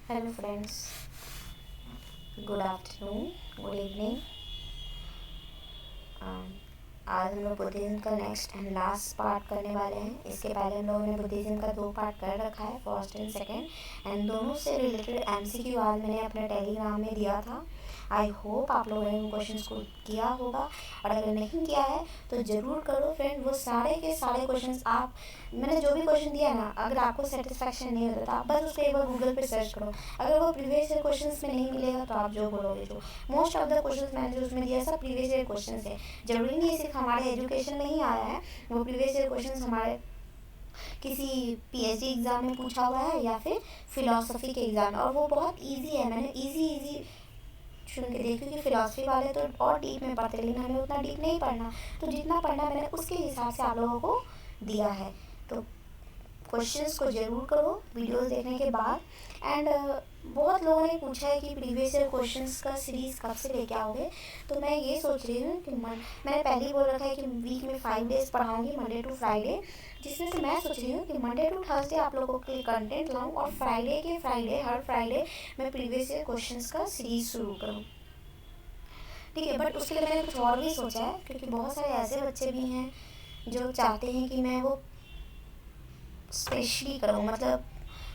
Hello friends, good afternoon, good evening. आज हम लोग बुद्धिज़्म का नेक्स्ट एंड लास्ट पार्ट करने वाले हैं। इसके पहले हम लोगों ने बुद्धिज़्म का 2 पार्ट कर रखा है, फर्स्ट एंड सेकंड, एंड दोनों से रिलेटेड एमसीक्यू आज मैंने अपने टेलीग्राम में दिया था। आई होप आप लोगों ने उन क्वेश्चंस को किया होगा, और अगर नहीं किया है तो ज़रूर करो फ्रेंड। वो सारे के सारे क्वेश्चंस मैंने जो भी क्वेश्चन दिया ना, अगर आपको सेटिस्फैक्शन नहीं होता तो आप बस उसको एक बार गूगल पे सर्च करो। अगर वो प्रीवियस ईयर क्वेश्चंस में नहीं मिलेगा तो आप जो बोलोगे, जो मोस्ट ऑफ द क्वेश्चंस मैंने जो उसमें दिया सब प्रीवियस ईयर क्वेश्चंस है। जरूरी नहीं है सिर्फ हमारे एजुकेशन में ही आया है, वो प्रीवियस ईयर क्वेश्चंस हमारे किसी पीएचडी एग्ज़ाम में पूछा हुआ है या फिर फिलोसफी के एग्ज़ाम में, और वो बहुत ईजी है। मैंने ईजी चुन के देखी, क्योंकि फिलोसफी वाले तो और डीप में पढ़ते, लेकिन हमें उतना डीप नहीं पढ़ना, तो जितना पढ़ना मैंने उसके हिसाब से आप लोगों को दिया है। तो क्वेश्चंस को ज़रूर करो वीडियोस देखने के बाद। एंड बहुत लोगों ने पूछा है कि प्रीवियस ईयर क्वेश्चंस का सीरीज़ कब से लेके आओगे, तो मैं ये सोच रही हूँ कि मैंने पहले ही बोल रखा है कि वीक में 5 डेज़ पढ़ाऊँगी, मंडे टू फ्राइडे, जिसमें से मैं सोच रही हूँ कि मंडे टू थर्सडे आप लोगों के लिए कंटेंट लाऊँ, और हर फ्राइडे मैं प्रीवियस ईयर क्वेश्चंस का सीरीज़ शुरू करूँ। ठीक है, बट उसके लिए मैंने कुछ और भी सोचा है, क्योंकि बहुत सारे ऐसे बच्चे भी हैं जो चाहते हैं कि मैं वो स्पेशली करूँ, मतलब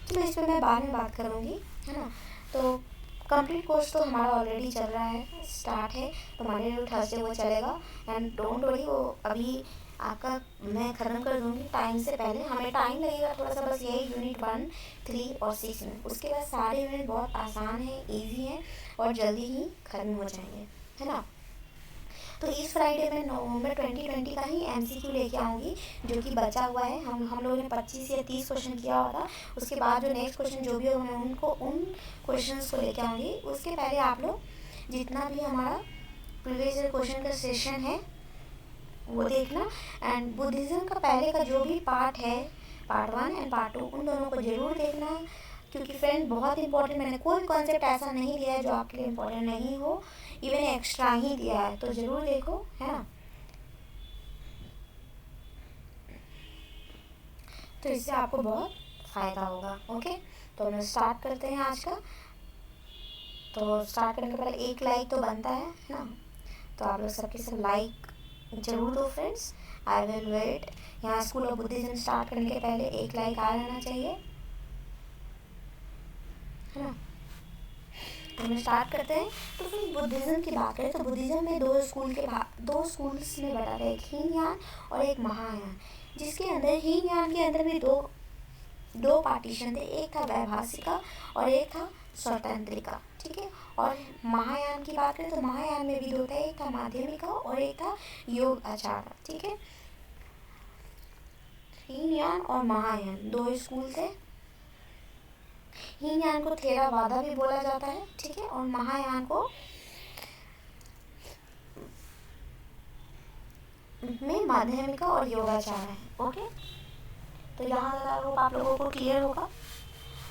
चलो इस पर मैं बाद में बात करूँगी, है ना। तो कंप्लीट कोर्स तो हमारा ऑलरेडी चल रहा है, स्टार्ट है, तो मंडे टू थर्सडे वो चलेगा। एंड डोंट वरी, वो अभी आपका मैं ख़त्म कर दूँगी टाइम से पहले। हमें टाइम लगेगा थोड़ा सा, बस यही यूनिट 1, 3 और 6 में। उसके बाद सारे यूनिट बहुत आसान है, ईजी हैं और जल्दी ही ख़त्म हो जाएंगे, है ना। तो इस फ्राइडे में नवंबर 2020 का ही एमसीक्यू लेके आऊँगी, जो कि बचा हुआ है। हम लोगों ने 25 या 30 क्वेश्चन किया हुआ था। उसके बाद जो नेक्स्ट क्वेश्चन जो भी होगा मैं उन क्वेश्चंस को लेके आऊँगी। उसके पहले आप लोग जितना भी हमारा प्रीवियस ईयर क्वेश्चन का सेशन है वो देखना। एंड बुद्धिज़्म का पहले का जो भी पार्ट है, पार्ट 1 एंड पार्ट 2, उन दोनों को ज़रूर देखना, क्योंकि फ्रेंड बहुत इंपॉर्टेंट, मैंने कोई कॉन्सेप्ट ऐसा नहीं दिया है जो आपके लिए इम्पोर्टेंट नहीं हो, इवन एक्स्ट्रा ही दिया है, तो ज़रूर देखो, है ना। तो इससे आपको बहुत फ़ायदा होगा। ओके, तो हम स्टार्ट करते हैं आज का। तो स्टार्ट करने के पहले एक लाइक तो बनता है ना, तो आप लोग सबके सब लाइक ज़रूर दो फ्रेंड्स। I will wait. यहाँ स्कूल ऑफ बुद्धिज़्म स्टार्ट करने के पहले एक लाइक आ जाना चाहिए, है ना। तो हम स्टार्ट करते हैं। तो फिर बुद्धिज़्म की बात करें तो बुद्धिज़्म में दो स्कूल्स में बटा है, एक हीनयान और एक महायान, जिसके अंदर हीनयान के अंदर भी दो पार्टीशन थे, एक था वैभाषिका और एक था स्वतंत्रिका, ठीक है। और महायान की बात करें तो महायान में भी दो थे, एक था माध्यमिका और एक था योग आचार्य, ठीक है। हीनयान और महायान दो स्कूल थे। हीनयान को थेरावादा भी बोला जाता है, ठीक है, और महायान को में माध्यमिका और योगाचार है। ओके, तो यहाँ तक आप लोगों को क्लियर होगा।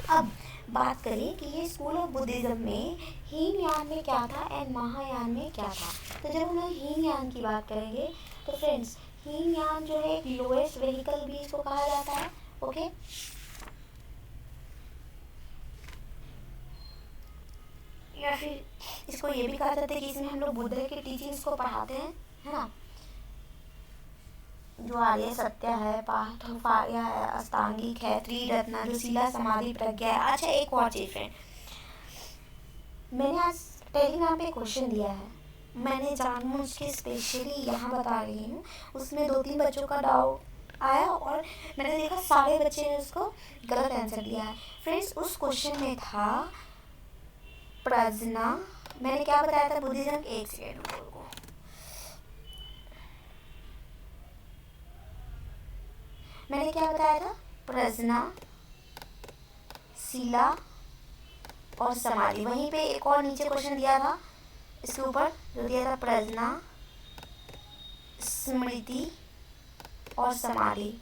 अब बात करें कि ये स्कूल ऑफ बुद्धिज़्म में हीनयान में क्या था एंड महायान में क्या था। तो जब हम लोग हीनयान की बात करेंगे तो फ्रेंड्स, हीनयान जो है एक लोएस्ट व्हीकल भी इसको कहा जाता है। ओके, या फिर इसको ये भी कहा जाता है कि इसमें हम लोग बुद्ध के टीचिंग्स को पढ़ाते हैं, है ना। जो आर्य सत्य है, पार्थोफार्य है, अष्टांगिक है, त्रिरत्न, जो शीला समाधि प्रज्ञा है। अच्छा, एक और चीज़ फ्रेंड, मैंने आज टेलीग्राम पे क्वेश्चन दिया है, मैंने जानबूझ के स्पेशली यहाँ बता रही हूँ। उसमें 2-3 बच्चों का डाउट आया और मैंने देखा सारे बच्चे ने उसको गलत आंसर दिया है। फ्रेंड्स, उस क्वेश्चन में था प्रज्ञा। मैंने क्या बताया था बुद्धिज्म, एक सेकेंड को, मैंने क्या बताया था, प्रज्ञा, शीला और समाधि। वहीं पे एक और नीचे क्वेश्चन दिया था इसके ऊपर, जो दिया था प्रज्ञा, स्मृति और समाधि,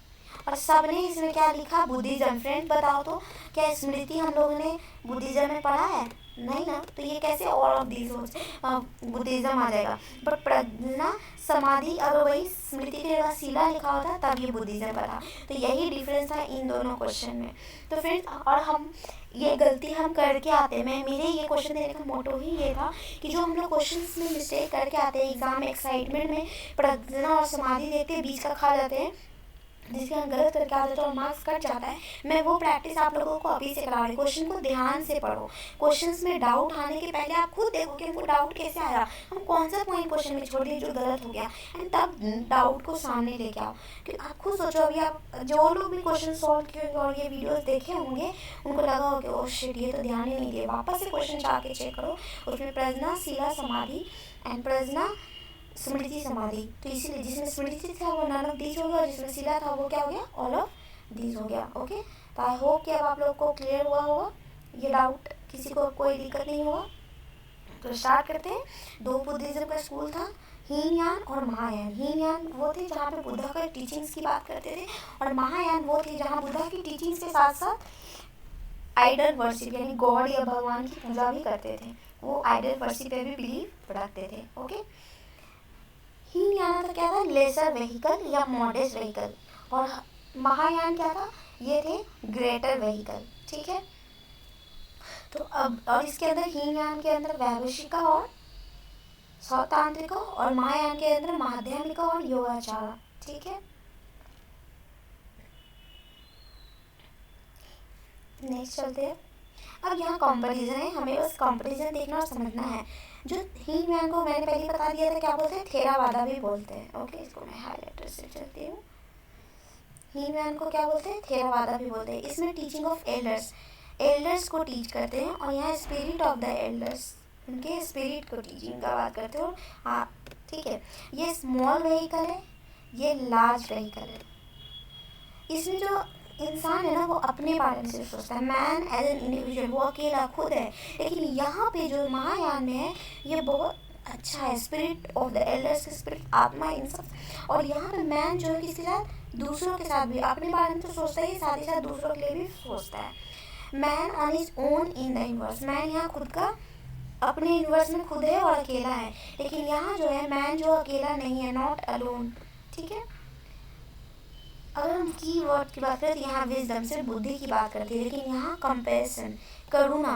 और सबने इसमें क्या लिखा, बुद्धिज्म। फ्रेंड बताओ तो क्या स्मृति हम लोगों ने बुद्धिज्म में पढ़ा है? नहीं ना, तो ये कैसे ऑल ऑफ दीज बुद्धिज्म आ जाएगा। बट प्रज्ञा समाधि अगर वही स्मृति के जगह शिला लिखा होता तब ये बुद्धिज्म बना। तो यही डिफरेंस था इन दोनों क्वेश्चन में। तो फ्रेंड्स, और हम ये गलती हम करके आते हैं, मैं मेरे ये क्वेश्चन देने का मोटो ही ये था कि जो हम लोग क्वेश्चंस में मिस्टेक करके आते हैं एग्जाम एक्साइटमेंट में, प्रज्ञा और समाधि देखते हैं, बीच का खा जाते हैं, जिसके हम गलत करके आ जाते हैं और मार्क्स कट जाता है। मैं वो प्रैक्टिस आप लोगों को अभी से करा रही। क्वेश्चन को ध्यान से पढ़ो, क्वेश्चंस में डाउट आने के पहले आप खुद देखो कि हमको डाउट कैसे आया, हम कौन सा पॉइंट क्वेश्चन में छोड़ दिए जो गलत हो गया, एंड तब डाउट को सामने लेके आओ। क्योंकि आप खुद सोचो, अभी आप जो लोग भी क्वेश्चन सॉल्व किए और ये वीडियोस देखे होंगे उनको लगा हो कि ओह शिट, ये तो ध्यान ही नहीं दिया। वापस से क्वेश्चन जाके चेक करो, उसमें प्रज्ञा, शिला, समाधि एंड प्रज्ञा, स्मृति, समाधि। तो इसीलिए जिसमें स्मृति था वो नन ऑफ दीज हो गया, जिसमें शिला था वो क्या हो गया, ऑल ऑफ दीज हो गया। ओके, तो आई होप कि अब आप लोग को क्लियर हुआ होगा, ये डाउट किसी को कोई दिक्कत नहीं होगा। तो स्टार्ट करते हैं। दो बुद्धिज्म का स्कूल था, हीनयान और महायान। हीनयान वो थे जहाँ पे बुद्धा का टीचिंग्स की बात करते थे, और महायान वो थे जहाँ बुद्धा की टीचिंग्स के साथ साथ आइडल वर्शिप यानी गॉड या भगवान की पूजा भी करते थे। वो आइडल वर्शिप पे भी बिलीव रखते थे। ओके, हीनयान था क्या था, लेसर व्हीकल या मॉडेस्ट व्हीकल, और महायान क्या था, ये थे ग्रेटर व्हीकल। ठीक है, तो अब और इसके अंदर हीनयान के अंदर वैवशिका और सौतांत्रिका, और महायान के अंदर माध्यमिका और योगाचारा। ठीक है, नेक्स्ट चलते हैं। अब यहाँ कंपैरिजन है, हमें बस कंपैरिजन देखना और समझना है। जो हीनयान को मैंने पहले बता दिया था क्या बोलते हैं, थेरावादा भी बोलते हैं। ओके, इसको मैं हाईलाइटर से चलती हूँ। हीनयान को क्या बोलते हैं, थेरावादा भी बोलते हैं। इसमें टीचिंग ऑफ एल्डर्स, एल्डर्स को टीच करते हैं, और यहाँ स्पिरिट ऑफ द एल्डर्स, उनके स्पिरिट को टीचिंग का बात करते हो। हाँ ठीक है, ये स्मॉल व्हीकल है, ये लार्ज व्हीकल है। इसमें जो इंसान है ना वो अपने बारे में सिर्फ सोचता है, मैन एज एन इंडिविजुअल, वो अकेला खुद है। लेकिन यहाँ पे जो महायान में है ये बहुत अच्छा है, spirit of the elders, spirit, आत्मा, इन सब। और यहाँ पे मैन जो है किसके साथ, दूसरों के साथ भी अपने बारे में तो सोचता ही, साथ ही साथ दूसरों के लिए भी सोचता है। Man on his own in the universe, man यहाँ खुद का अपने यूनिवर्स में खुद है और अकेला है। लेकिन यहाँ जो है मैन जो अकेला नहीं है, नॉट अलोन। ठीक है, अगर हम की वर्ड की बात करें तो यहाँ विजडम से बुद्धि की बात करती है, लेकिन यहाँ कंपैशन, करुणा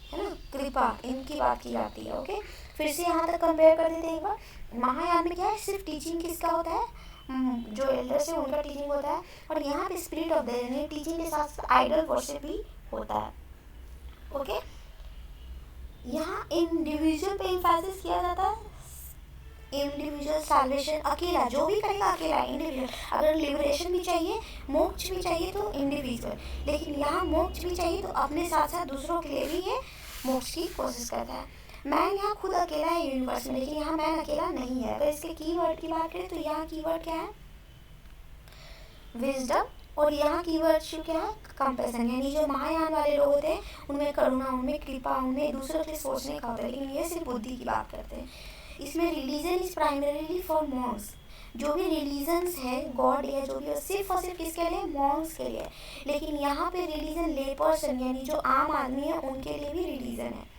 है ना, कृपा, इनकी बात की जाती है। ओके, फिर से यहाँ तक कंपेयर कर देते हैं एक बार। महायान में क्या है, सिर्फ टीचिंग किसका होता है, जो एल्डर्स है उनका टीचिंग होता है, और यहाँ पे स्पिरिट ऑफ द टीचिंग के साथ आइडल वर्शिप भी होता है। ओके, यहाँ इंडिविजुअल पे एम्फेसिस किया जाता है, इंडिविजुअल सैल्वेशन, अकेला जो भी करेगा अकेला, इंडिविजुअल। अगर लिबरेशन भी चाहिए, मोक्ष भी चाहिए तो इंडिविजुअल, लेकिन यहाँ मोक्ष भी चाहिए तो अपने साथ साथ दूसरों के लिए भी ये मोक्ष की कोशिश करता है। मैन यहाँ खुद अकेला है यूनिवर्स में, लेकिन यहाँ मैन अकेला नहीं है। अगर इसके कीवर्ड की बात करें तो यहाँ कीवर्ड क्या है, विजडम, और यहाँ कीवर्ड क्या है, कंपैशन। यानी जो महायान वाले लोग होते हैं उनमें करुणा, उनमें कृपा, उनमें दूसरों के लिए सोचने का होता है, लेकिन ये सिर्फ बुद्धि की बात करते हैं। इसमें religion is primarily for Monks, जो भी रिलीजन्स है, गॉड या जो भी है, सिर्फ और सिर्फ किसके लिए, मॉन्क्स के लिए। लेकिन यहाँ पे रिलीजन ले पर्सन यानी जो आम आदमी है उनके लिए भी रिलीजन है।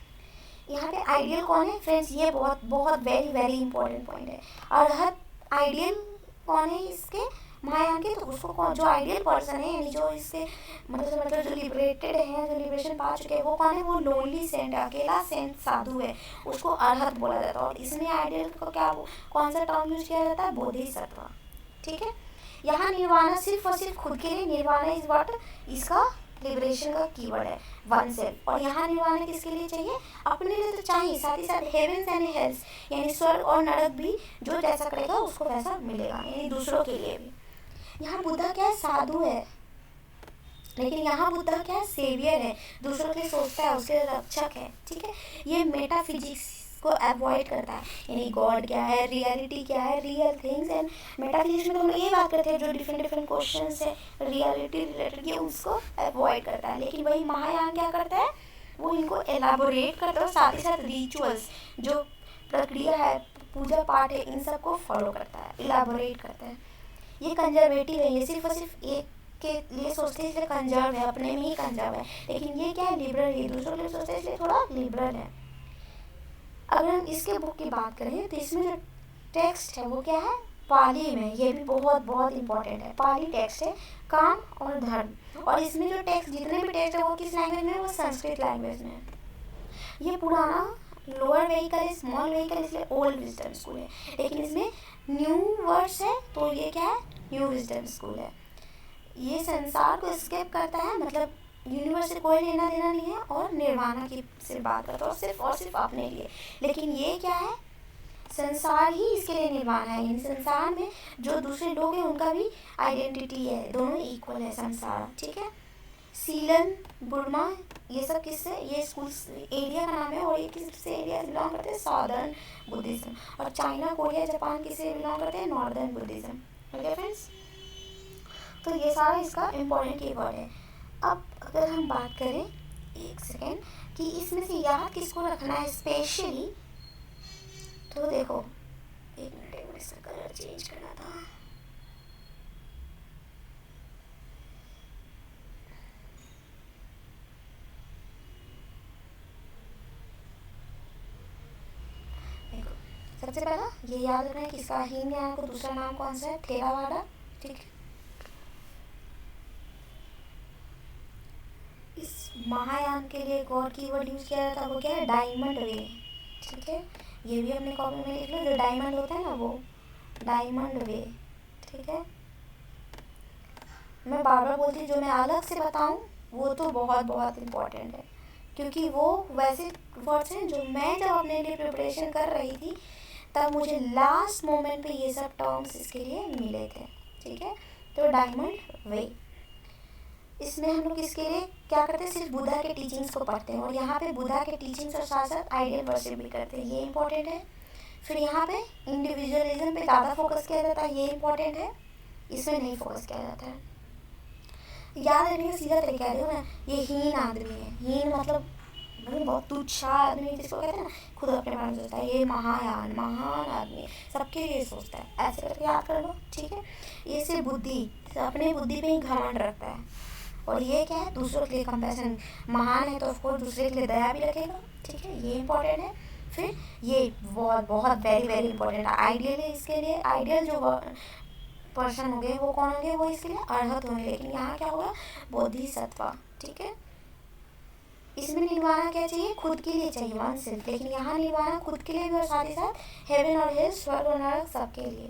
यहाँ पे आइडियल कौन है फ्रेंड्स, ये बहुत बहुत वेरी वेरी इंपॉर्टेंट पॉइंट है। और हर आइडियल कौन है इसके, महायान के, तो उसको जो आइडियल पर्सन है यानी जो इससे मतलब जो लिबरेटेड है, जो लिबरेशन पा चुके हैं, वो कौन है, वो लोनली सेंट, अकेला सेंट साधु है, उसको अरहत बोला जाता है। और इसमें आइडियल को क्या, कौन सा टर्म यूज किया जाता है, बोधिसत्व। ठीक है, यहाँ निर्वाणा सिर्फ और सिर्फ खुद के लिए, निर्वाणा इज व्हाट, इसका लिबरेशन का कीवर्ड है, वन सेल्फ। और यहाँ निर्वाणा किसके लिए चाहिए, अपने लिए तो चाहिए, साथ ही साथ हेवेंस एंड हेल्स यानी स्वर्ग और नरक भी, जो जैसा करेगा उसको वैसा मिलेगा, यानी दूसरों के लिए भी। यहाँ बुद्धा क्या है, साधु है, लेकिन यहाँ बुद्धा क्या है, सेवियर है, दूसरों के लिए सोचता है, उसके रक्षक है। ठीक है, ये मेटाफिजिक्स को अवॉइड करता है, यानी गॉड क्या है, रियलिटी क्या है, रियल थिंग्स। एंड मेटाफिजिक्स में तो हम ये बात करते हैं जो डिफरेंट डिफरेंट क्वेश्चंस है रियलिटी रिलेटेड, ये उसको अवॉइड करता है। लेकिन वही महायान क्या करता है, वो इनको एलाबोरेट करता है, और साथ ही साथ रिचुअल्स, जो प्रक्रिया है, पूजा पाठ है, इन सबको फॉलो करता है, इलाबोरेट करता है। ये कंजर्वेटिव है, ये सिर्फ और सिर्फ एक के लिए सोचते हैं इसलिए कंजर्व है, अपने में ही कंजर्व है, लेकिन ये क्या है, लिबरल है, दूसरों के लिए सोचते हैं इसलिए थोड़ा लिबरल है। अगर हम इसके बुक की बात करें तो इसमें जो टेक्स्ट है वो क्या है, पाली में, ये भी बहुत बहुत इंपॉर्टेंट है, पाली टेक्स्ट है, काम और धर्म। और इसमें जो टेक्स्ट, जितने भी टेक्स्ट है वो किस लैंग्वेज में है, वो संस्कृत लैंग्वेज में है। ये पुराना लोअर व्हीकल है, स्मॉल व्हीकल, इसलिए ओल्ड विजडम स्कूल है, लेकिन इसमें न्यू वर्ड्स है तो ये क्या है, न्यू विजडम स्कूल है। ये संसार को स्केप करता है, मतलब यूनिवर्स से कोई लेना देना नहीं है, और निर्वाणा की सिर्फ बात करता है और सिर्फ अपने लिए। लेकिन ये क्या है, संसार ही इसके लिए निर्वाण है, इन संसार में जो दूसरे लोग हैं उनका भी आइडेंटिटी है, दोनों इक्वल है संसार, ठीक है। सीलन, बुर्मा, ये सब किससे, ये स्कूल एरिया का नाम है, और ये किससे एरिया से बिलोंग करते हैं, साउदर्न बुद्धिज्म। और चाइना, कोरिया, जापान किससे बिलोंग करते हैं, नॉर्दर्न बुद्धिज्म। ओके फ्रेंड्स, तो ये सारा इसका इम्पोर्टेंट कीवर्ड है। अब अगर हम बात करें एक सेकेंड कि इसमें से याद किसको रखना है स्पेशली, तो देखो एक मिनट, इसका कलर चेंज करना था। देखो सबसे पहला ये याद रखना है कि इसका हीनयान को दूसरा नाम कौन सा है, थेरावाड़ा, ठीक है। इस महायान के लिए एक और कीवर्ड यूज किया जाता है, वो क्या है, डायमंड वे, ठीक है। ये भी अपने कॉपी में लिख लो, जो डायमंड होता है ना वो डायमंड वे, ठीक है। मैं बार बार बोलती हूँ, जो मैं अलग से बताऊँ वो तो बहुत बहुत इम्पोर्टेंट है, क्योंकि वो वैसे वर्ड्स हैं जो मैं जब अपने लिए प्रिपरेशन कर रही थी तब मुझे लास्ट मोमेंट पे ये सब टर्म्स इसके लिए मिले थे, ठीक है। तो डायमंड वे, इसमें हम लोग इसके लिए क्या करते हैं, सिर्फ बुद्धा के टीचिंग्स को पढ़ते हैं, और यहाँ पे बुद्धा के टीचिंग्स और साथ साथ आइडियल वर्शिप भी करते हैं, ये इंपॉर्टेंट है। फिर यहाँ पे इंडिविजुअलिज्म पे ज़्यादा फोकस किया जाता है, ये इंपॉर्टेंट है, इसमें नहीं फोकस किया जाता है। याद रखने का सीधा तरीका है, देखो ना, ये हीन आदमी है, हीन मतलब बहुत तुच्छ आदमी जिसको कहते हैं ना, खुद अपने बारे में सोचता है, ये महायान महान आदमी सबके लिए सोचता है, ऐसे करके याद कर लो, ठीक है। ये सिर्फ बुद्धि, अपने बुद्धि पे ही घमंड रखता है, और ये क्या है, दूसरों के लिए कंपैशन, महान है तो ऑफकोर्स दूसरे के लिए दया भी रखेगा, ठीक है, ये इंपॉर्टेंट है। फिर ये बहुत बहुत वेरी वेरी इंपॉर्टेंट है, आइडियल है, इसके लिए आइडियल जो पर्सन होंगे वो कौन होंगे, वो इसके लिए अरहत होंगे, लेकिन यहाँ क्या होगा, बोधिसत्व, ठीक है। इसमें निर्वाणा क्या चाहिए, खुद के लिए चाहिए, वन सेल्फ, लेकिन यहाँ निर्वाणा खुद के लिए भी और साथ ही साथ हेवन और हेल, स्वर्ग और नरक सबके लिए।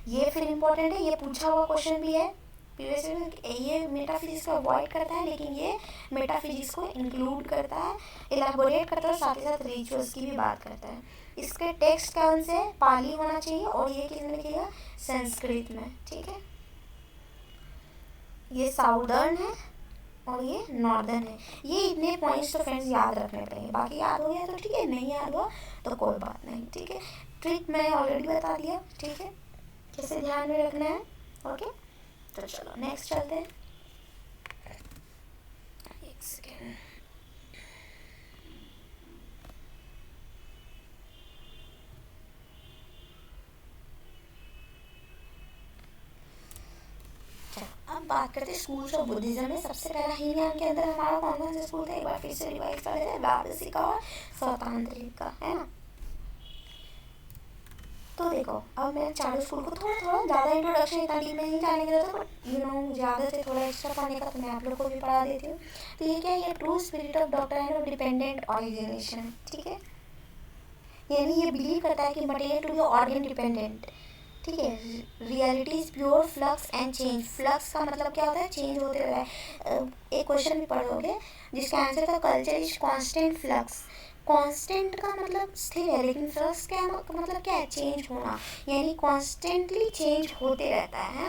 ये फिर इम्पोर्टेंट है, ये पूछा हुआ क्वेश्चन भी है प्रीवियस ईयर, ये मेटाफिजिक्स को अवॉइड करता है, लेकिन ये मेटाफिजिक्स को इंक्लूड करता है, इलाबोरेट करता है, और साथ ही साथ रिचुअल्स की भी बात करता है। इसके टेक्स्ट कौन से पाली होना चाहिए, और ये किसने लिखेगा, संस्कृत में, ठीक है। ये साउदर्न है और ये नॉर्दर्न है, ये इतने पॉइंट्स तो फ्रेंड्स याद रखने पड़ेंगे, बाकी याद हो गया तो ठीक है, नहीं याद हुआ तो कोई बात नहीं, ठीक है। ट्रिक मैंने ऑलरेडी बता दिया, ठीक है, कैसे ध्यान में रखना है, ओके। तो चलो नेक्स्ट चलते हैं, एक सेकेंड। अब बात करते हैं स्कूल्स ऑफ बुद्धिज्म में। सबसे पहला हीनयान के अंदर हमारा कौन कौन से स्कूल थे, एक बार फिर से रिवाइज कर लेते हैं, व्यावसायिका और स्वतंत्रिका, है ना। तो देखो अब मैं चारों स्कूल को थोड़ा थोड़ा ज़्यादा इंट्रोडक्शन इतना डीप में नहीं जाने की जरूरत है, बट यू नो मुझे आदत है थोड़ा एक्स्ट्रा पढ़ने का, तो मैं आप लोग को भी पढ़ा देती हूँ। तो ये क्या है, ये true spirit of doctrine of dependent origination, ठीक है। यानी ये बिलीव करता है कि material to be organ dependent, ठीक है। Reality is pure flux and change, flux का मतलब क्या होता है, चेंज होते रहा है। एक क्वेश्चन भी पढ़ोगे जिसका आंसर था culture is constant flux, constant का मतलब स्थिर है, लेकिन फ्लक्स क्या मतलब क्या है, चेंज होना, यानी कांस्टेंटली चेंज होते रहता है,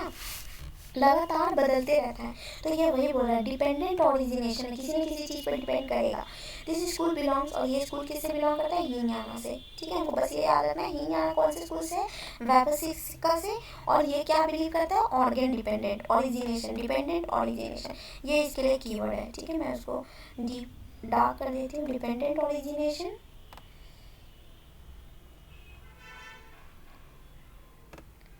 लगातार बदलते रहता है। तो ये वही बोल रहा है, डिपेंडेंट ऑरिजिनेशन, किसी न किसी चीज़ पर डिपेंड करेगा। दिस स्कूल बिलोंग्स, और ये स्कूल किससे बिलोंग करता है, हीनयाना से, ठीक है। हमको बस ये याद रखना है, हीनयाना कौन से स्कूल से, व्यावसायिका से, और ये क्या बिलीव करता है, organ dependent origination, dependent origination, ये इसके लिए कीवर्ड है, ठीक है। मैं उसको डार्क कर देती हूँ, डिपेंडेंट ऑरिजिनेशन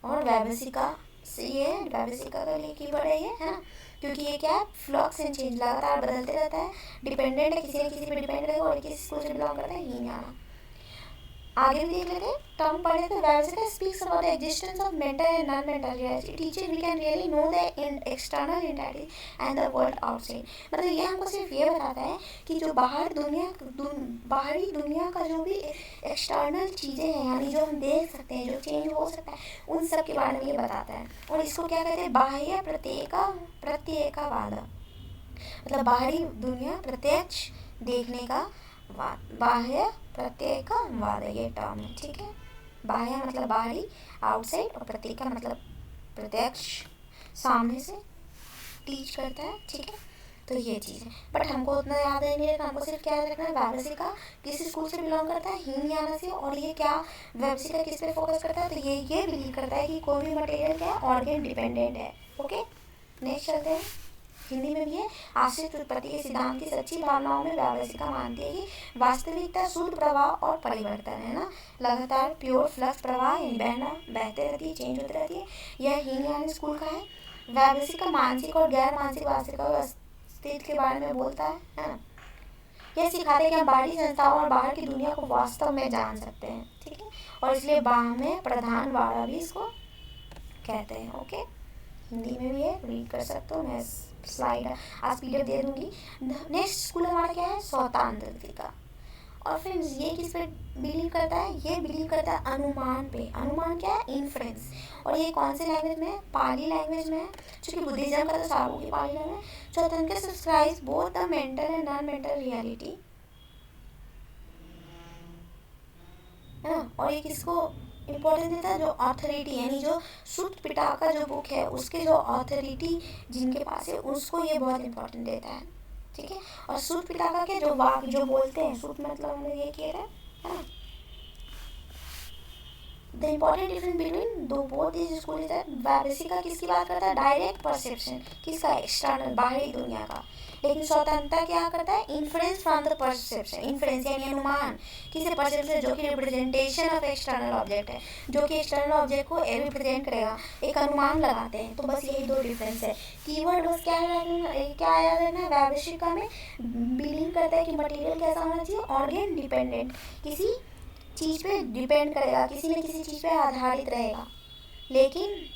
और व्यावसायिका ये वैवसिका का लिए कीवर्ड है ये, है ना, क्योंकि ये क्या है, फ्लक्स एंड चेंज, लगातार बदलते रहता है, डिपेंडेंट है, किसी न किसी पे डिपेंड रहेगा और किसी स्कूल से बिलोंग करता है, ही नहीं आना। आगे भी देख लेते हैं टर्म पढ़े थे। Vaibhashika speaks about the existence of mental and non mental reality teaching we can really know the external entity and the world outside. मतलब ये हमको सिर्फ ये बताता है कि जो बाहरी दुनिया का जो भी एक्सटर्नल चीज़ें हैं, यानी जो हम देख सकते हैं, जो चेंज हो सकता है, उन सब के बारे में ये बताता है। और इसको क्या कहते हैं, बाह्य प्रत्येकवाद, मतलब बाहरी दुनिया प्रत्यक्ष देखने का वाद, बाह्य प्रत्येकवाद है ये टर्म है, ठीक है। बाह्य मतलब बाहरी, आउटसाइड, और प्रत्येक मतलब प्रत्यक्ष, सामने से टीच करता है, ठीक है। तो ये चीज़ है, बट हमको उतना याद है नहीं, हमको सिर्फ क्या याद रखना है, वैवसिका किस स्कूल से बिलोंग करता है, हीनयाना से। और ये क्या, वैवसिका किस पे फोकस करता है, तो ये बिलीव करता है कि कोई भी मटेरियल क्या है, ऑर्गेन डिपेंडेंट है। ओके, नेक्स्ट चलते हैं। हिंदी में भी है, आश्रित उत्पत्ति के सिद्धांत की सच्ची भावनाओं में वैवसिका मानती है कि वास्तविकता शुद्ध प्रवाह और परिवर्तन है ना, लगातार प्योर फ्लक्स प्रवाह, बहना, बहते रहती है, चेंज होती रहती है। यह हीनयान स्कूल का है। वैवसिका मानसिक और गैर मानसिक वास्तविकता और अस्तित्व के बारे में बोलता है ना। यह सिखाते हैं कि हम बाहरी संस्थाओं और बाहर की दुनिया को वास्तव में जान सकते हैं, ठीक है। और इसलिए बाह में प्रधान वाड़ा भी इसको कहते हैं। ओके, हिंदी में भी है, रीड कर सकते हो, मैं स्लाइड आज PDF दे दूंगी। नेक्स्ट स्कूल हमारा क्या है, स्वतंत्रता। और फ्रेंड्स ये किस पे बिलीव करता है, ये बिलीव करता है अनुमान पे। अनुमान क्या है, इन्फ्रेंस। और ये कौन से लैंग्वेज में है, पाली लैंग्वेज में है, क्योंकि बुद्धिज्म का तो सारू की पाली लैंग्वेज। स्वतंत्र subscribe both the mental and non mental reality, है ना। और ये किसको इम्पोर्टेंस देता है, जो ऑथोरिटी, यानी जो सुत पिटाका जो बुक है उसके जो ऑथोरिटी जिनके पास है उसको ये बहुत इंपॉर्टेंट देता है, ठीक है। और सुत पिटाका के जो वाक जो बोलते हैं, सुत मतलब हमने ये किया है ना। द इम्पोर्टेंट डिफरेंस बिटवीन दो both this school is that Vaibhashika किसकी बात करता है, डायरेक्ट परसेप्शन, किसका, एक्सटर्नल, बाहरी दुनिया का। लेकिन स्वतंत्रता क्या करता है, influence from the perception, influence यानी अनुमान, किसे परसेप्शन, जो कि रिप्रेजेंटेशन ऑफ एक्सटर्नल ऑब्जेक्ट है, जो कि एक्सटर्नल ऑब्जेक्ट को रिप्रेजेंट करेगा, एक अनुमान लगाते हैं। तो बस यही दो डिफरेंस है। कीवर्ड बस क्या याद रखना है, वैवसिका में बिलीव करता है कि मटेरियल कैसा होना चाहिए, ऑर्गेन डिपेंडेंट, किसी चीज़ पे डिपेंड करेगा, किसी न किसी चीज़ पे आधारित रहेगा। लेकिन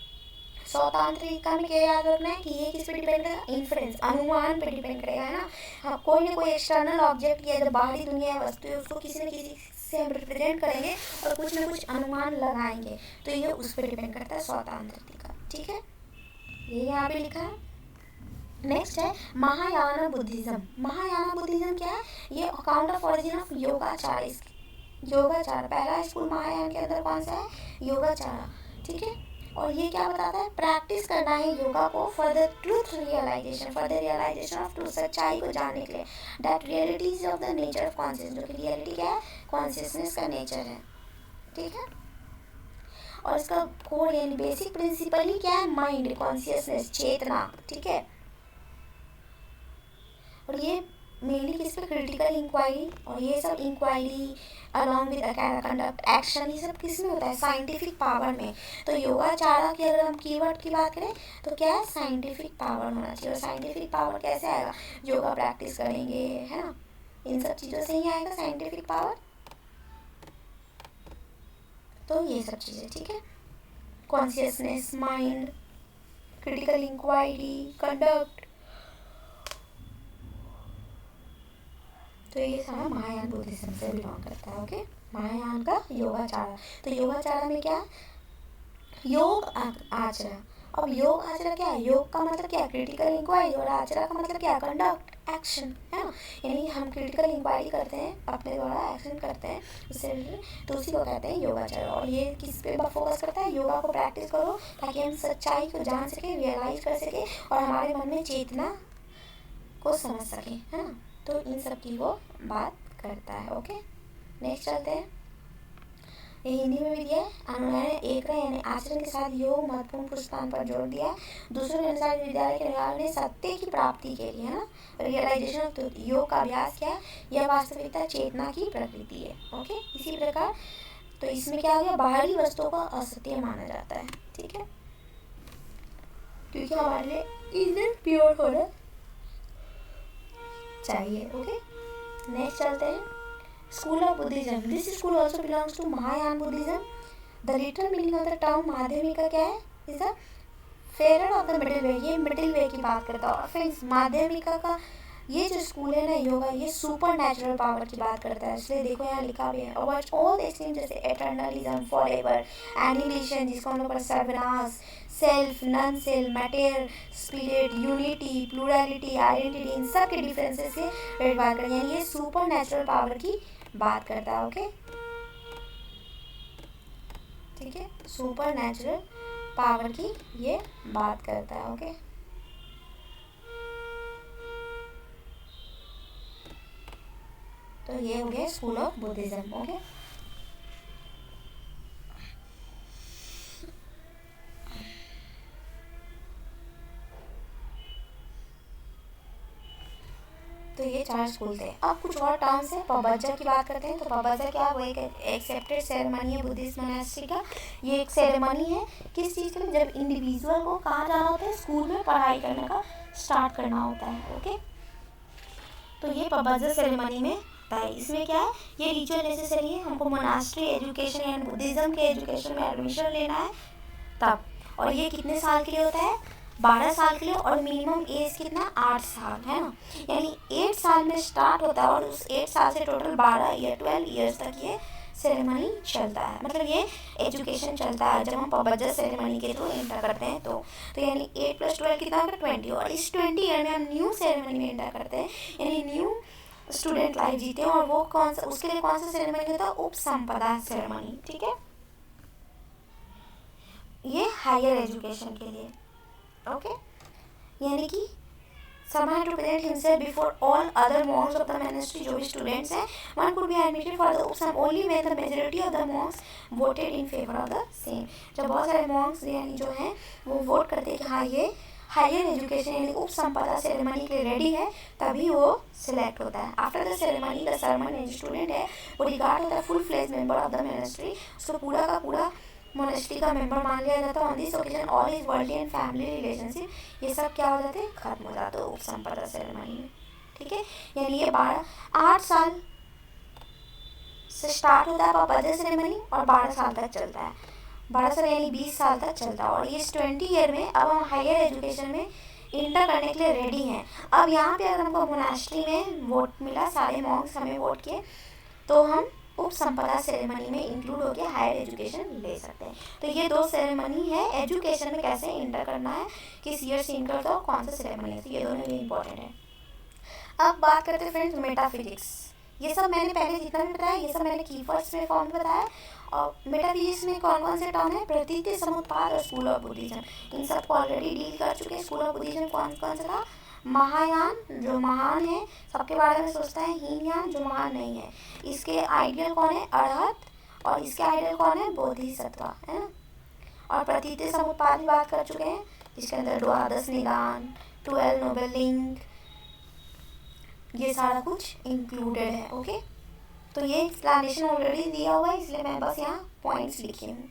स्वतंत्रता में क्या याद रखना है कि ये किस पे डिपेंड करेगा, इन्फ्लुएंस, अनुमान पे डिपेंड करेगा, है ना। हाँ, कोई ना कोई एक्सटर्नल ऑब्जेक्ट या जो बाहरी दुनिया है, वस्तु है, उसको किसी न किसी से हम रिप्रेजेंट करेंगे और कुछ ना कुछ अनुमान लगाएंगे, तो ये उस पर डिपेंड करता है स्वतंत्रता का, ठीक है। ये यहाँ पे लिखा है। नेक्स्ट है महायाना बुद्धिज्म। महायाना बुद्धिज्म क्या है, ये अकाउंट ऑफ ओरिजिन ऑफ योगाचार। योगाचार पहला स्कूल महायान के अंदर कौन सा है, योगाचार, ठीक है। और ये क्या बताता है, प्रैक्टिस करना है योगा को for the truth realisation, for the realisation of truth, सच्चाई को जानने के लिए। That realities of the nature of consciousness, जो कि रियलिटी क्या है, कॉन्शियसनेस का नेचर है, ठीक है। और इसका कोर यानी बेसिक प्रिंसिपल ही क्या है, माइंड, कॉन्शियसनेस, चेतना, ठीक है। और ये मेनली किस पे, क्रिटिकल इंक्वायरी, और ये सब inquiry along with conduct action, ये सब किस में होता है, साइंटिफिक पावर में। तो योगाचारा की अगर हम कीवर्ड की बात करें तो क्या है, साइंटिफिक पावर होना चाहिए। और साइंटिफिक पावर कैसे आएगा, योगा प्रैक्टिस करेंगे, है ना, इन सब चीज़ों से ही आएगा साइंटिफिक पावर। तो ये सब चीज़ें, ठीक है, consciousness, mind, critical inquiry, conduct, तो ये सारा महायान बुद्धिज्म से बिलोंग करता है। ओके, महायान का योगाचारा। तो योगाचारा में क्या, योग आचरा। अब योग आचरा क्या है, योग का मतलब क्या है, क्रिटिकल इंक्वायरी, और आचरा का मतलब क्या है, कंडक्ट एक्शन, है ना। यानी हम क्रिटिकल इंक्वायरी करते हैं, अपने द्वारा एक्शन करते हैं उससे, तो उसी को कहते हैं योगाचार। और ये किस पे फोकस करता है, योगा को प्रैक्टिस करो ताकि हम सच्चाई को जान सकें, रियलाइज कर सकें और हमारे मन में चेतना को समझ सकें, है ना। तो इन सब की वो बात करता है। ओके, नेक्स्ट चलते हैं। ये हिंदी में भी दिया है, उन्होंने एक यानी आचरण के साथ योग महत्वपूर्ण पुरुषार्थ पर जोर दिया। दूसरों के अनुसार विद्यालय के निर्माण ने सत्य की प्राप्ति के लिए, है ना, रियलाइजेशन ऑफ ट्रूथ, योग का अभ्यास क्या है, यह वास्तविकता चेतना की प्रकृति है। ओके, इसी प्रकार तो इसमें क्या हो गया, बाहरी वस्तुओं को असत्य माना जाता है, ठीक है। क्योंकि हमारे लिए इनर प्योर होना चाहिए। ओके, नेक्स्ट चलते हैं। School of Buddhism. This school also belongs to Mahayana Buddhism. The literal meaning of the term Madhyamika क्या है? Is the farer of the middle way. ये मिडिल वे की बात करता है। और फ्रेंड्स, माध्यमिका का ये जो स्कूल है ना योगा, ये सुपर नेचुरल पावर की बात करता है। इसलिए देखो यहाँ लिखा भी है, अवॉइड ऑल एक्सट्रीम, जैसे एटर्नलिज्म, फॉरएवर, एनिहिलेशन जिसको हम लोग पर सर्वनाश, self, non self, matter, spirit, unity, plurality, identity, इन सब के डिफरेंसेस से बात करते हैं। ये सुपर नेचुरल पावर की बात करता है। ओके, ठीक है, सुपर नेचुरल पावर की ये बात करता है। ओके, तो ये हो गया स्कूल ऑफ बुद्धिज्म। ओके, तो ये 4 स्कूल थे। अब कुछ और टर्म्स है। पबज्जा की बात करते हैं। तो पबज्जा क्या है? वो एक एक्सेप्टेड सेरेमनी है बुद्धिस्ट मोनास्ट्री का। ये एक सेरेमनी है किस चीज़ के लिए? जब इंडिविजुअल को कहाँ जाना होता है? स्कूल में पढ़ाई करने का स्टार्ट करना होता है। ओके, तो ये पबज्जा सेरेमनी में है। इसमें क्या है? ये रिचुअल नेसेसरी है। हमको मोनास्ट्री एजुकेशन एंड बुद्धिज्म के एजुकेशन में एडमिशन लेना है तब। और ये कितने साल के लिए होता है? 12 साल के लिए। और मिनिमम एज कितना? 8 साल, है ना। यानी 8 साल में स्टार्ट होता है और उस 8 साल से टोटल 12 ईयर्स तक ये सेरेमनी चलता है। मतलब ये एजुकेशन चलता है जब हम पबज्जा सेरेमनी के थ्रू एंटर करते हैं। तो यानी 8 + 12 कितना होगा? 20। और इस 20 ईयर में हम न्यू सेरेमनी में एंटर करते हैं, यानी न्यू स्टूडेंट लाइफ जीते हैं। और वो कौन सा, उसके लिए कौन सा सेरेमनी होता है? उपसंपदा सेरेमनी। ठीक है, ये हायर एजुकेशन के लिए। ओके, यानी कि someone to present himself before all other monks of the monastery, जो भी स्टूडेंट्स हैं, one could be admitted for the उपसम only when the majority of the monks voted in favor of the same। जब बहुत सारे monks यानी जो हैं वो वोट करते हैं कि हाँ ये हायर एजुकेशन यानी उपसंपदा सेरेमनी के लिए रेडी है, तभी वो सिलेक्ट होता है। After the ceremony the sermon student है वो रिगार्ड होता है full fledge member of the monastery. उसको पूरा का पूरा मोनास्ट्री का मेंबर मान लिया जाता है। On this occasion all his worldly and family relationship ये सब क्या हो जाते हैं? खत्म हो जाते हैं उपसंपदा सेरेमनी में। ठीक है, यानी ये 8 साल से स्टार्ट होता है पबज्जा सेरेमनी और 12 साल तक चलता है। 12 साल यानी 20 साल तक चलता है। और इस 20 ईयर में अब हम हायर एजुकेशन में इंटर करने के लिए रेडी हैं। अब यहाँ पे अगर हमको मोनास्ट्री में वोट मिला, सारे मॉन्क्स हमें वोट किए, तो हम उपसंपदा सेरेमनी में इंक्लूड होकर हायर एजुकेशन ले सकते हैं। तो ये 2 सेरेमनी है एजुकेशन में कैसे इंटर करना है, किस ईयर से इंटर होता है, कौन सा सेरेमनी है। तो ये दोनों भी इंपॉर्टेंट है। अब बात करते हैं फ्रेंड्स मेटाफिजिक्स। ये सब मैंने पहले जितना भी बताया ये सब मैंने कीवर्ड्स में फॉर्म बताया। और मेटाफिजिक्स में कौन कौन से टर्म है? प्रतीति, समुत्पाद और स्कूल ऑफ बुद्धिज्म। इन सब को ऑलरेडी डील कर चुके हैं। स्कूल ऑफ बुद्धिज्म कौन कौन सा था? महायान जो महान है, सबके बारे में सोचता है। हीनयान जो महान नहीं है। इसके आइडियल कौन है? अरहत। और इसके आइडियल कौन है? बोधिसत्व, है ना। और प्रतीति समुत्पाद की बात कर चुके हैं, जिसके अंदर 12 निदान, 12 नोबल लिंग, ये सारा कुछ इंक्लूडेड है। ओके, तो ये एक्सप्लेनेशन ऑलरेडी दिया हुआ है, इसलिए मैं बस यहाँ पॉइंट्स लिखी हूँ।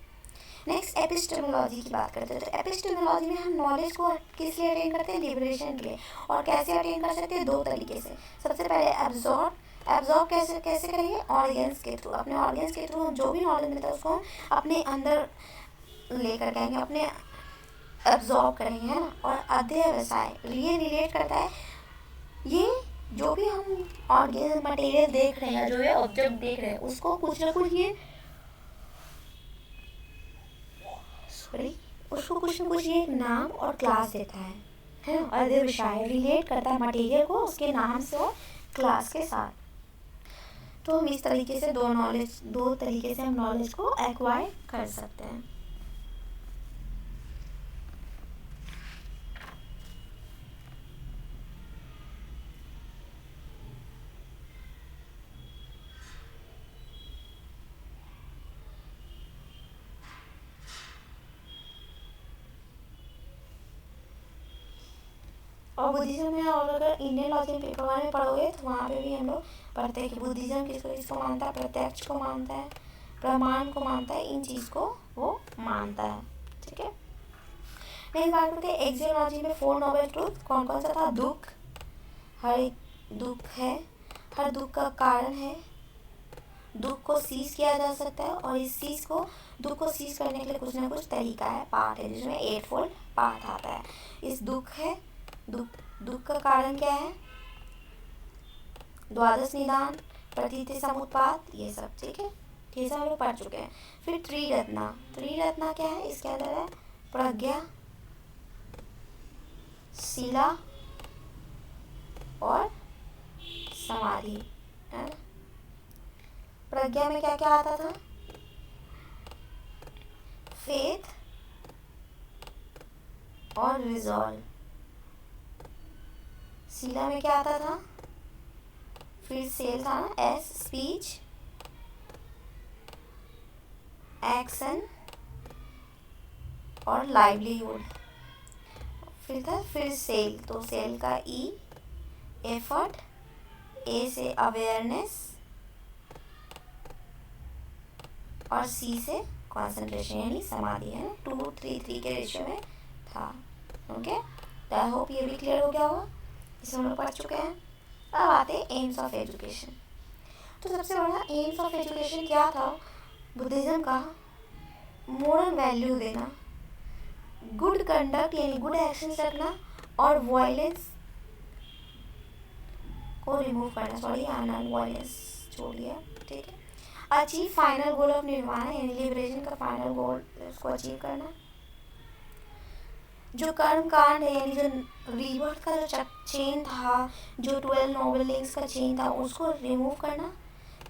नेक्स्ट एपिस्टेमोलॉजी की बात करते हैं। तो एपिस्टेमोलॉजी में हम नॉलेज को किस लिए अटेन करते हैं? लिबरेशन के लिए। और कैसे अटेन कर सकते हैं? 2 तरीके से। सबसे पहले एब्जॉर्ब कैसे करेंगे? ऑर्गेन्स के थ्रू। अपने ऑर्गेन्स के थ्रू जो भी नॉलेज मिलता है उसको अपने अंदर लेकर आएंगे, अपने एब्जॉर्ब करेंगे, है ना। और अध्यवसाय ये रिलेट करता है, ये जो भी हम ऑर्गेन मटेरियल देख रहे हैं, जो है ऑब्जेक्ट देख रहे हैं, उसको कुछ ना कुछ ये नाम और क्लास देता है ना। अध्यवसाय रिलेट करता है मटेरियल को उसके नाम से और क्लास के साथ। तो हम इस तरीके से 2 तरीके से हम नॉलेज को एक्वायर कर सकते हैं। और बुद्धिज्म में और अगर इंडियन लॉजिक पेपर 1 में पढ़ोगे तो वहाँ पे भी हम लोग पढ़ते हैं कि बुद्धिज्म किसको मानता है? प्रत्यक्ष को मानता है, प्रमाण को मानता है, इन चीज़ को वो मानता है। ठीक है, नेक्स्ट बात करते हैं एक्सियोलॉजी में 4 नोबल ट्रूथ। कौन कौन सा था? दुख, हर एक दुख है, हर दुख का कारण है, दुख को सीज किया जा सकता है और इस चीज़ को दुख को सीज करने के लिए कुछ ना कुछ तरीका है, पार्ट है, जिसमें 8 फोल्ड पार्ट आता है। इस दुख है, दुख का कारण क्या है? द्वादश निदान, प्रतीति समुत्पाद, ये सब। ठीक है, ये सब हम लोग पढ़ चुके हैं। फिर त्रिरत्ना। त्रिरत्ना क्या है? इसके अंदर है प्रज्ञा, शिला और समाधि, है ना। प्रज्ञा में क्या क्या आता था? फेथ और रिजॉल्व। शिला में क्या आता था? फिर सेल था ना, एस, स्पीच, एक्शन और लाइवलीहुड। फिर था फिर सेल, तो सेल का ई एफर्ट, ए से अवेयरनेस और सी से कॉन्सेंट्रेशन यानी समाधि, है ना। 2-3-3 के रेशियो में था। ओके, तो आई होप ये भी क्लियर हो गया होगा, इसे हम लोग पढ़ चुके हैं। अब आते हैं एम्स ऑफ एजुकेशन। तो सबसे बड़ा एम्स ऑफ एजुकेशन क्या था बुद्धिज्म का? मोरल वैल्यू देना, गुड कंडक्ट यानी गुड एक्शंस रखना और वायलेंस को रिमूव करना, सॉरी नॉन वायलेंस छोड़ दिया, ठीक है। Achieve final goal of nirvana यानी लिबरेशन का फाइनल गोल उसको अचीव करना। जो कर्म कांड है यानी जो रीबर्थ का जो चेन था, जो 12 नोबल लिंक्स का चेन था, उसको रिमूव करना।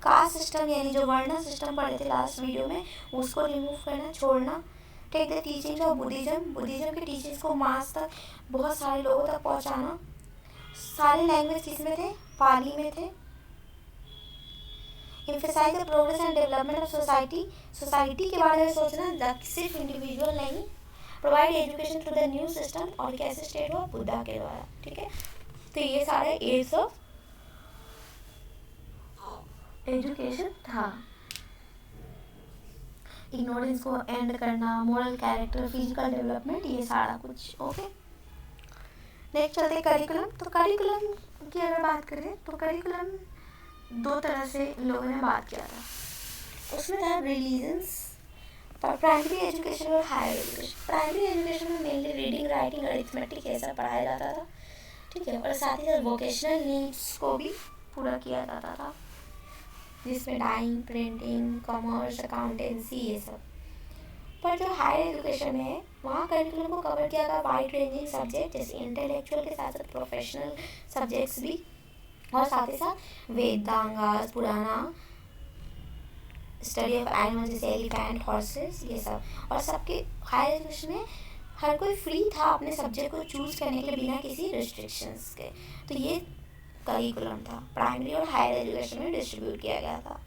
कास्ट सिस्टम यानी जो वर्ण सिस्टम पढ़े थे लास्ट वीडियो में, उसको रिमूव करना, छोड़ना। Take the teachings of Buddhism, Buddhism की टीचिंग्स को मास तक, बहुत सारे लोगों तक पहुंचाना। सारे लैंग्वेज किसमें थे? पाली में थे। Emphasise the progress and development of society, society के बारे में सोचना, सिर्फ इंडिविजुअल नहीं। Provide education through the new system, और कैसे स्टेट हुआ? बुद्धा के द्वारा, ठीक है। तो ये सारे एम्स ऑफ एजुकेशन था। इग्नोरेंस को एंड करना, मोरल कैरेक्टर, फिजिकल डेवलपमेंट, ये सारा कुछ। ओके, नेक्स्ट चलते हैं करिकुलम। तो करिकुलम की अगर बात करें तो करिकुलम 2 तरह से लोगों ने बात किया था। उसमें था रिलीजन्स, प्राइमरी एजुकेशन और हायर एजुकेशन। प्राइमरी एजुकेशन में मेनली रीडिंग, राइटिंग, अरिथमेटिक ये सब पढ़ाया जाता था, ठीक है। और साथ ही साथ वोकेशनल नीड्स को भी पूरा किया जाता था, जिसमें डाइंग, प्रिंटिंग, कॉमर्स, अकाउंटेंसी, ये सब। पर जो हायर एजुकेशन में है वहाँ करिकुलम को कवर किया गया वाइड रेंजिंग सब्जेक्ट, जैसे इंटेलेक्चुअल के साथ साथ प्रोफेशनल सब्जेक्ट्स भी, और साथ ही साथ वेदांगास, पुराना, स्टडी ऑफ एनिमल्स जैसे एलिफेंट, हॉर्सेस, ये सब। और सबके हायर एजुकेशन में हर कोई फ्री था अपने सब्जेक्ट को चूज करने के लिए बिना किसी रिस्ट्रिक्शंस के। तो ये करिकुलम था, प्राइमरी और हायर एजुकेशन में डिस्ट्रीब्यूट किया गया था।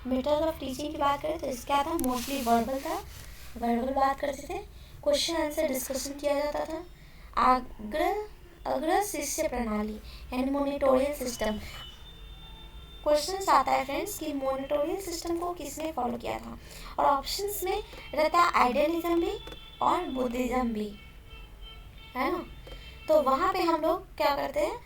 मेथड ऑफ टीचिंग की बात करें तो इसका क्या था? मोस्टली वर्बल था, वर्बल बात करते थे, क्वेश्चन आंसर डिस्कशन किया जाता था। अग्र शिष्य प्रणाली यानी मोनिटोरियल सिस्टम। क्वेश्चन आता है फ्रेंड्स कि मोनिटोरियल सिस्टम को किसने फॉलो किया था, और ऑप्शंस में रहता है आइडियलिज्म भी और बुद्धिज्म भी, है ना। तो वहाँ पे हम लोग क्या करते हैं?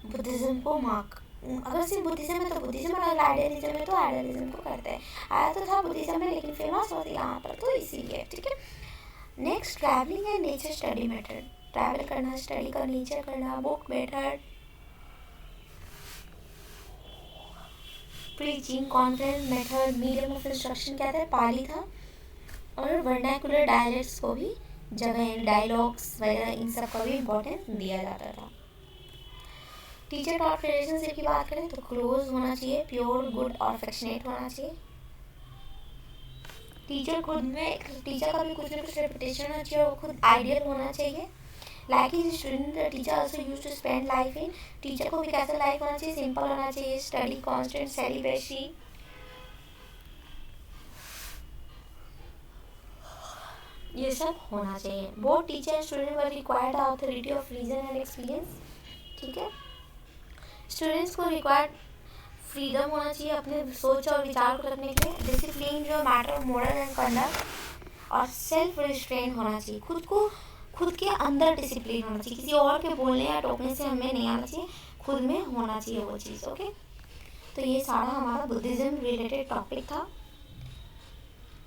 बुद्धिज्म को मार्क, अगर सिर्फ बुद्धिज्म है तो बुद्धिज्म, और अगर आइडियलिज्म है तो आइडियलिज्म को करते हैं। आया तो था बुद्धिज्म में, लेकिन फेमस होती यहाँ पर तो इसीलिए, ठीक है। Next, travelling and nature study method. Travel करना, स्टडी का नेचर करना, book method, preaching, conference method, medium of instruction क्या था? पाली था। और वर्नाकुलर डायलेक्ट्स को भी जगह, डायलॉग्स वगैरह, इन सब का भी इम्पोर्टेंस दिया जाता था। टीचर टॉट रिलेशनशिप की बात करें तो क्लोज होना चाहिए, प्योर, गुड और अफेक्शनेट होना चाहिए। टीचर खुद में, टीचर का भी कुछ ना कुछ रेपुटेशन होना चाहिए और खुद आइडियल होना चाहिए। Like is student teacher also use to spend life in. Teacher को भी कैसा लाइफ होना चाहिए? सिंपल होना चाहिए, स्टडी, कॉन्स्टेंट, सेलिब्रेसी, ये सब होना चाहिए। Both teacher and student were required the authority of reason and experience, ठीक है। स्टूडेंट्स को रिक्वायर्ड फ्रीडम होना चाहिए अपने सोच और विचार को रखने के लिए, डिसिप्लिन जो matter of moral and conduct, और सेल्फ रिस्ट्रेन होना चाहिए। खुद के अंदर डिसिप्लिन होना चाहिए, किसी और के बोलने या टोकने से हमें नहीं आना चाहिए, खुद में होना चाहिए वो चीज़। ओके, तो ये सारा हमारा बुद्धिज़्म रिलेटेड टॉपिक था।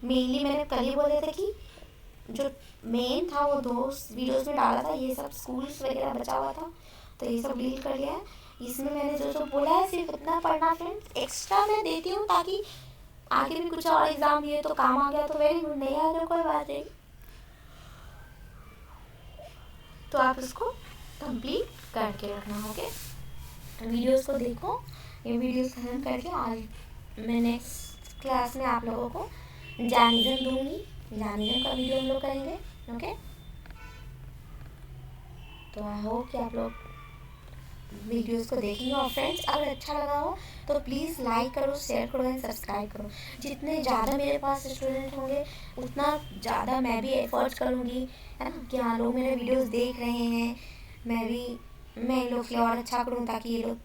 मेनली मैंने कल ही बोले थे कि जो मेन था वो 2 वीडियोस में डाला था, ये सब स्कूल्स वगैरह बचा हुआ था, तो ये सब डील कर लिया है। इसमें मैंने जो बोला है सिर्फ इतना पढ़ना फ्रेंड्स, एक्स्ट्रा मैं देती हूँ ताकि आगे भी कुछ और एग्ज़ाम दिए तो काम आ गया तो वेरी गुड, नहीं आ गया कोई बात नहीं, तो आप इसको कंप्लीट करके रखना। ओके, वीडियोस को देखो, ये वीडियोस खत्म करके आज मैं नेक्स्ट क्लास में आप लोगों को जर्नलिज्म दूंगी, जर्नलिज्म का वीडियो हम लोग करेंगे। ओके, तो आई होप कि आप लोग वीडियोस को देखेंगे, और फ्रेंड्स अगर अच्छा लगा हो तो प्लीज़ लाइक करो, शेयर करो एंड सब्सक्राइब करो। जितने ज़्यादा मेरे पास स्टूडेंट होंगे उतना ज़्यादा मैं भी एफर्ट्स करूँगी, है ना, कि हाँ लोग मेरे वीडियोस देख रहे हैं, मैं इन लोग के लिए और अच्छा करूँ ताकि ये लोग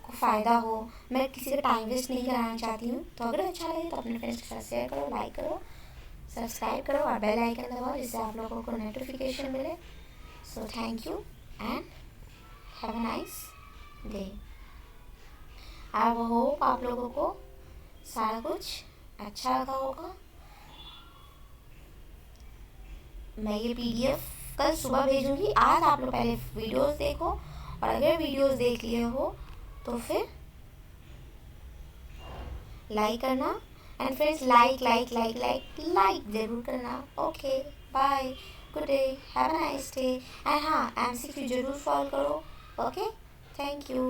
को फ़ायदा हो। मैं किसी का टाइम वेस्ट नहीं कराना चाहती हूँ। तो अगर अच्छा लगे तो अपने फ्रेंड्स के साथ शेयर करो, लाइक करो, सब्सक्राइब करो और बेल आइकन दबाओ जिससे आप लोगों को नोटिफिकेशन मिले। So thank you and have a nice day. I hope आप लोगों को सारा कुछ अच्छा लगा होगा। मैं ये PDF कल सुबह भेजूंगी, आज आप लोग पहले वीडियोस देखो, और अगर वीडियोस देख लिए हो तो फिर लाइक करना, and friends like like like like like ज़रूर करना। Okay, bye, good day, have a nice day, and हाँ MCQ ज़रूर सॉल्व करो। Okay, thank you.